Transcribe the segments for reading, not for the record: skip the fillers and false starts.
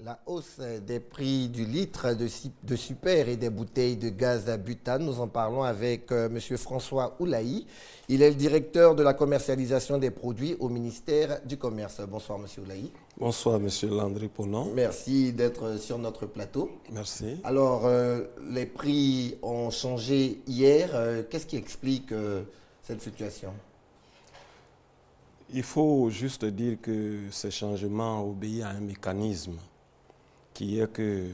La hausse des prix du litre de super et des bouteilles de gaz à butane, nous en parlons avec M. François Oulaï. Il est le directeur de la commercialisation des produits au ministère du Commerce. Bonsoir M. Oulaï. Bonsoir M. Landry Ponon. Merci d'être sur notre plateau. Merci. Alors, les prix ont changé hier. Qu'est-ce qui explique cette situation? Il faut juste dire que ces changements obéissent à un mécanisme qui est que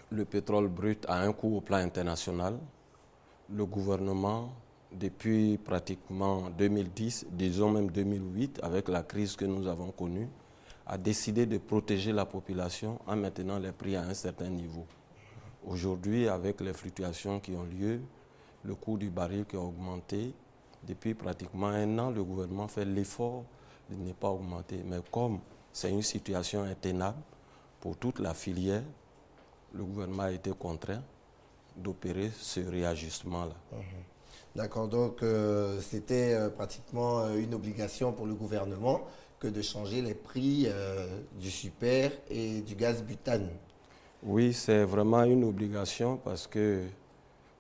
le pétrole brut a un coût au plan international. Le gouvernement, depuis pratiquement 2010, disons même 2008, avec la crise que nous avons connue, a décidé de protéger la population en maintenant les prix à un certain niveau. Aujourd'hui, avec les fluctuations qui ont lieu, le coût du baril qui a augmenté, depuis pratiquement un an, le gouvernement fait l'effort de ne pas augmenter. Mais comme c'est une situation intenable pour toute la filière, le gouvernement a été contraint d'opérer ce réajustement-là. D'accord, donc c'était pratiquement une obligation pour le gouvernement que de changer les prix du super et du gaz butane. Oui, c'est vraiment une obligation parce que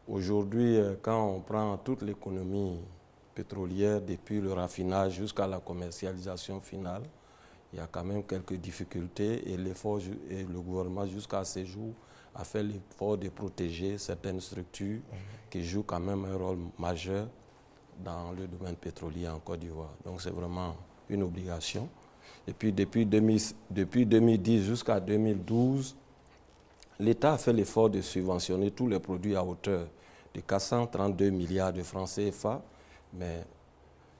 aujourd'hui, quand on prend toute l'économie pétrolière, depuis le raffinage jusqu'à la commercialisation finale, il y a quand même quelques difficultés et le gouvernement jusqu'à ce jour a fait l'effort de protéger certaines structures qui jouent quand même un rôle majeur dans le domaine pétrolier en Côte d'Ivoire. Donc c'est vraiment une obligation. Et puis depuis 2010 jusqu'à 2012, l'État a fait l'effort de subventionner tous les produits à hauteur de 432 milliards de francs CFA, mais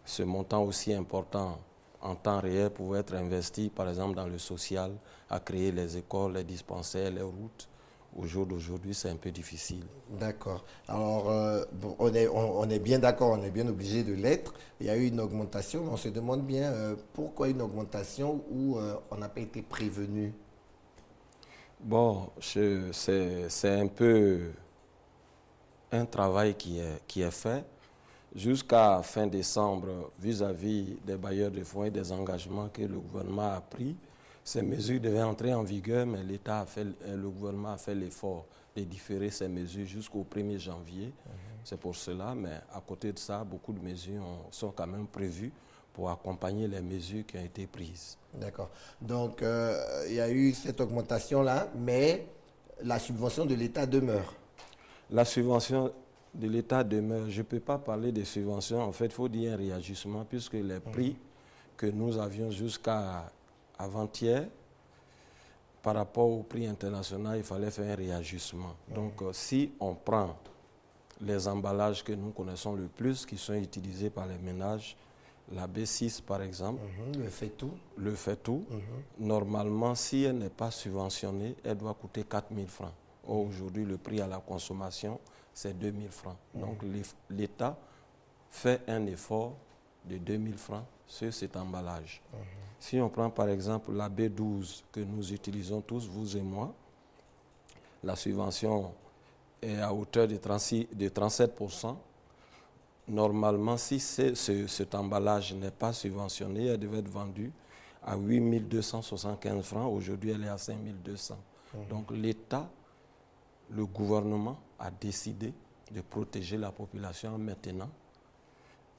ce montant aussi important en temps réel pouvait être investi, par exemple, dans le social, à créer les écoles, les dispensaires, les routes. Au jour d'aujourd'hui, c'est un peu difficile. D'accord. Alors, bon, on est bien d'accord, on est bien obligé de l'être. Il y a eu une augmentation, mais on se demande bien pourquoi une augmentation où on n'a pas été prévenu. Bon, c'est un peu un travail qui est fait. Jusqu'à fin décembre, vis-à-vis des bailleurs de fonds et des engagements que le gouvernement a pris, ces mesures devaient entrer en vigueur, mais le gouvernement a fait l'effort de différer ces mesures jusqu'au 1er janvier. C'est pour cela, mais à côté de ça, beaucoup de mesures sont quand même prévues pour accompagner les mesures qui ont été prises. D'accord. Donc, il y a eu cette augmentation-là, mais la subvention de l'État demeure. La subvention de l'État demeure. Je ne peux pas parler de subventions. En fait, il faut dire un réajustement, puisque les prix que nous avions jusqu'à avant-hier, par rapport au prix international, il fallait faire un réajustement. Donc, si on prend les emballages que nous connaissons le plus, qui sont utilisés par les ménages, la B6 par exemple, Le fait tout. le fait tout, normalement, si elle n'est pas subventionnée, elle doit coûter 4 000 francs. Or, aujourd'hui, le prix à la consommation, c'est 2 000 francs. Donc, l'État fait un effort de 2 000 francs sur cet emballage. Si on prend par exemple la B12 que nous utilisons tous, vous et moi, la subvention est à hauteur de 37%. Normalement, si cet emballage n'est pas subventionné, elle devait être vendue à 8 275 francs. Aujourd'hui, elle est à 5 200. Donc l'État, le gouvernement a décidé de protéger la population en maintenant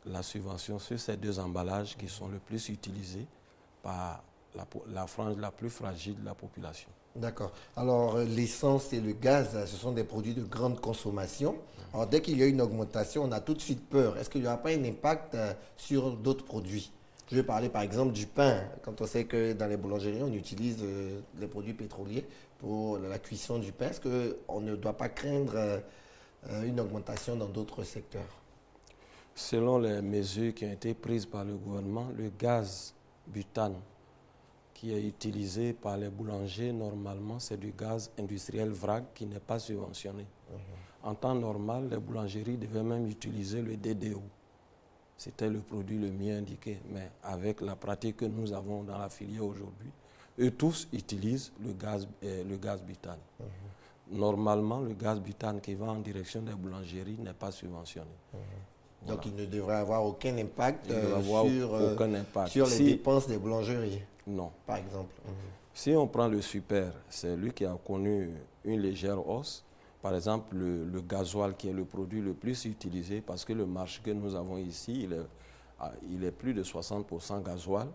la subvention sur ces deux emballages qui sont le plus utilisés par la frange la plus fragile de la population. D'accord. Alors, l'essence et le gaz, ce sont des produits de grande consommation. Alors, dès qu'il y a une augmentation, on a tout de suite peur. Est-ce qu'il n'y aura pas un impact sur d'autres produits? Je vais parler par exemple du pain. Quand on sait que dans les boulangeries, on utilise les produits pétroliers pour la cuisson du pain, est-ce qu'on ne doit pas craindre une augmentation dans d'autres secteurs? Selon les mesures qui ont été prises par le gouvernement, le gaz butane qui est utilisé par les boulangers, normalement, c'est du gaz industriel vrac qui n'est pas subventionné. En temps normal, les boulangeries devaient même utiliser le DDO. C'était le produit le mieux indiqué. Mais avec la pratique que nous avons dans la filière aujourd'hui, eux tous utilisent le gaz butane. Normalement, le gaz butane qui va en direction des boulangeries n'est pas subventionné. Donc, il ne devrait avoir aucun impact aucun impact. sur les dépenses des boulangeries, Non. par exemple. Si on prend le super, c'est lui qui a connu une légère hausse. Par exemple, le gasoil qui est le produit le plus utilisé parce que le marché que nous avons ici, il est plus de 60% gasoil.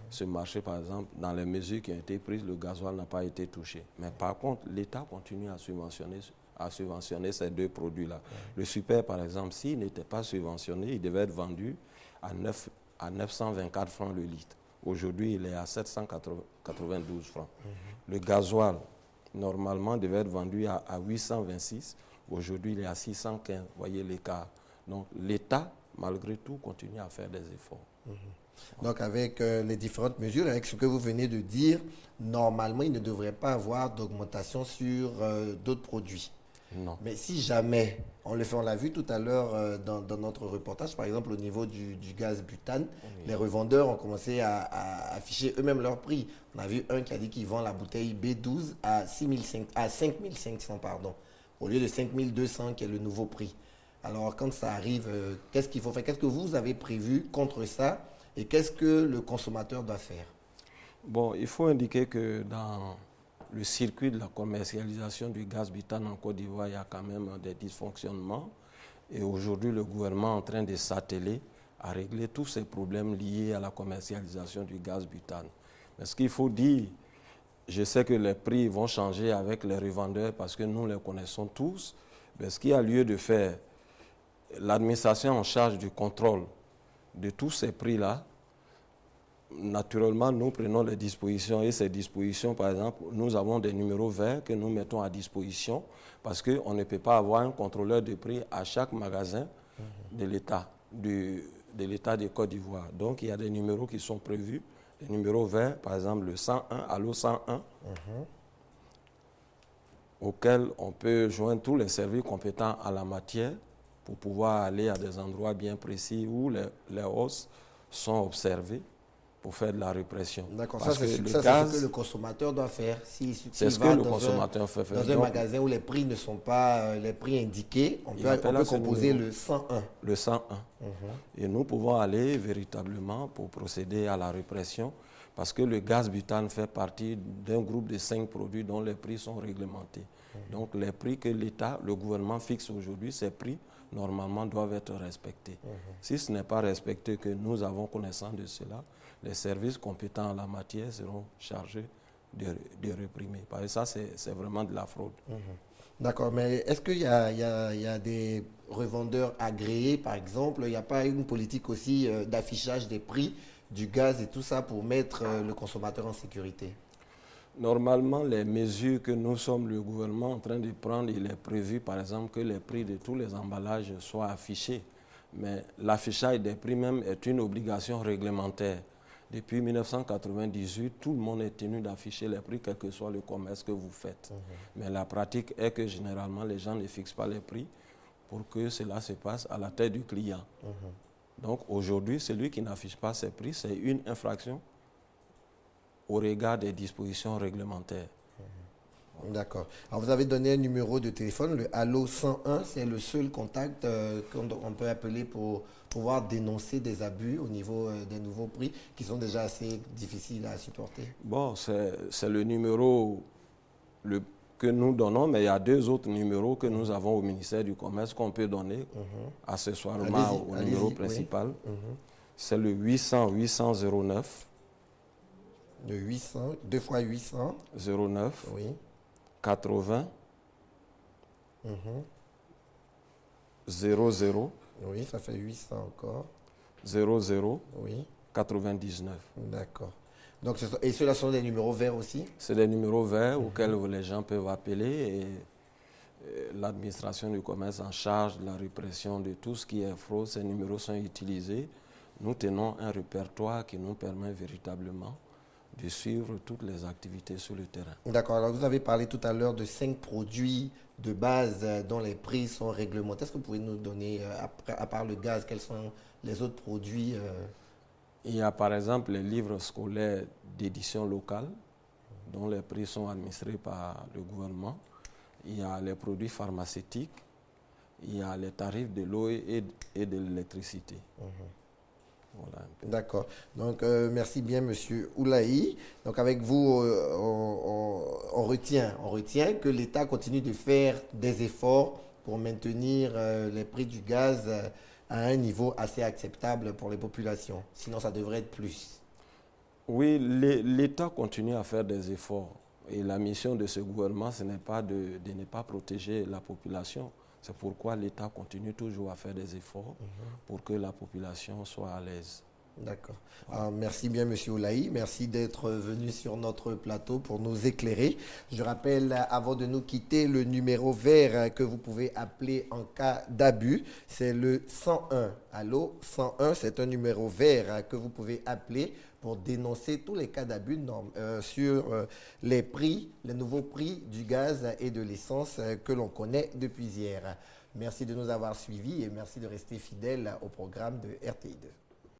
Ce marché, par exemple, dans les mesures qui ont été prises, le gasoil n'a pas été touché. Mais par contre, l'État continue à subventionner ces deux produits-là. Le super, par exemple, s'il n'était pas subventionné, il devait être vendu à 924 francs le litre. Aujourd'hui, il est à 792 francs. Le gasoil, normalement, devait être vendu à 826. Aujourd'hui, il est à 615. Vous voyez l'écart. Donc, l'État, malgré tout, continue à faire des efforts. Donc, avec les différentes mesures, avec ce que vous venez de dire, normalement, il ne devrait pas avoir d'augmentation sur d'autres produits. Non. Mais si jamais, on l'a vu tout à l'heure dans notre reportage, par exemple au niveau du gaz butane, les revendeurs ont commencé à afficher eux-mêmes leur prix. On a vu un qui a dit qu'il vend la bouteille B12 à 5500, pardon, au lieu de 5200 qui est le nouveau prix. Alors quand ça arrive, qu'est-ce qu'il faut faire? Qu'est-ce que vous avez prévu contre ça et qu'est-ce que le consommateur doit faire? Bon, il faut indiquer que dans le circuit de la commercialisation du gaz butane en Côte d'Ivoire, il y a quand même des dysfonctionnements. Et aujourd'hui, le gouvernement est en train de s'atteler à régler tous ces problèmes liés à la commercialisation du gaz butane. Mais ce qu'il faut dire, je sais que les prix vont changer avec les revendeurs parce que nous les connaissons tous. Mais ce qu'il y a lieu de faire, l'administration en charge du contrôle de tous ces prix-là, naturellement, nous prenons les dispositions et ces dispositions, par exemple, nous avons des numéros verts que nous mettons à disposition parce qu'on ne peut pas avoir un contrôleur de prix à chaque magasin de l'État, de Côte d'Ivoire. Donc, il y a des numéros qui sont prévus, des numéros verts, par exemple le 101, Allo 101, auquel on peut joindre tous les services compétents à la matière pour pouvoir aller à des endroits bien précis où les hausses sont observées pour faire de la répression. D'accord, ça c'est ce que le consommateur doit faire. C'est ce que le consommateur fait. Dans un magasin où les prix ne sont pas les prix indiqués, on peut composer le 101. Le 101. Et nous pouvons aller véritablement pour procéder à la répression parce que le gaz butane fait partie d'un groupe de 5 produits dont les prix sont réglementés. Donc les prix que l'État, le gouvernement fixe aujourd'hui, ces prix normalement doivent être respectés. Si ce n'est pas respecté, que nous avons connaissance de cela, les services compétents en la matière seront chargés de réprimer. Parce que ça, c'est vraiment de la fraude. D'accord, mais est-ce qu'il y a des revendeurs agréés, par exemple? Il n'y a pas une politique aussi d'affichage des prix du gaz et tout ça pour mettre le consommateur en sécurité? Normalement, les mesures que nous sommes, le gouvernement, en train de prendre, il est prévu, par exemple, que les prix de tous les emballages soient affichés. Mais l'affichage des prix même est une obligation réglementaire. Depuis 1998, tout le monde est tenu d'afficher les prix, quel que soit le commerce que vous faites. Mais la pratique est que généralement, les gens ne fixent pas les prix pour que cela se passe à la tête du client. Donc aujourd'hui, celui qui n'affiche pas ses prix, c'est une infraction au regard des dispositions réglementaires. D'accord. Alors vous avez donné un numéro de téléphone, le Allo 101, c'est le seul contact qu'on peut appeler pour pouvoir dénoncer des abus au niveau des nouveaux prix qui sont déjà assez difficiles à supporter. Bon, c'est le numéro que nous donnons, mais il y a 2 autres numéros que nous avons au ministère du Commerce qu'on peut donner accessoirement au numéro principal. C'est le 800-800-09. Le 800, 2 fois 800. 09. Oui. 80. 00. Oui, ça fait 800 encore. 00. Oui. 99. D'accord. Donc, et ceux-là sont des numéros verts aussi? C'est des numéros verts auxquels les gens peuvent appeler et l'administration du commerce en charge de la répression de tout ce qui est fraude. Ces numéros sont utilisés. Nous tenons un répertoire qui nous permet véritablement de suivre toutes les activités sur le terrain. D'accord. Alors, vous avez parlé tout à l'heure de 5 produits de base dont les prix sont réglementés. Est-ce que vous pouvez nous donner, à part le gaz, quels sont les autres produits Il y a par exemple les livres scolaires d'édition locale dont les prix sont administrés par le gouvernement. Il y a les produits pharmaceutiques. Il y a les tarifs de l'eau et de l'électricité. Voilà un peu. D'accord. Donc, merci bien, Monsieur Oulaï. Donc, avec vous, on retient que l'État continue de faire des efforts pour maintenir les prix du gaz à un niveau assez acceptable pour les populations. Sinon, ça devrait être plus. Oui, l'État continue à faire des efforts. Et la mission de ce gouvernement, ce n'est pas de ne pas protéger la population. C'est pourquoi l'État continue toujours à faire des efforts pour que la population soit à l'aise. D'accord. Merci bien, Monsieur Oulaï. Merci d'être venu sur notre plateau pour nous éclairer. Je rappelle, avant de nous quitter, le numéro vert que vous pouvez appeler en cas d'abus, c'est le 101. Allô, 101, c'est un numéro vert que vous pouvez appeler pour dénoncer tous les cas d'abus sur les prix, les nouveaux prix du gaz et de l'essence que l'on connaît depuis hier. Merci de nous avoir suivis et merci de rester fidèles au programme de RTI2.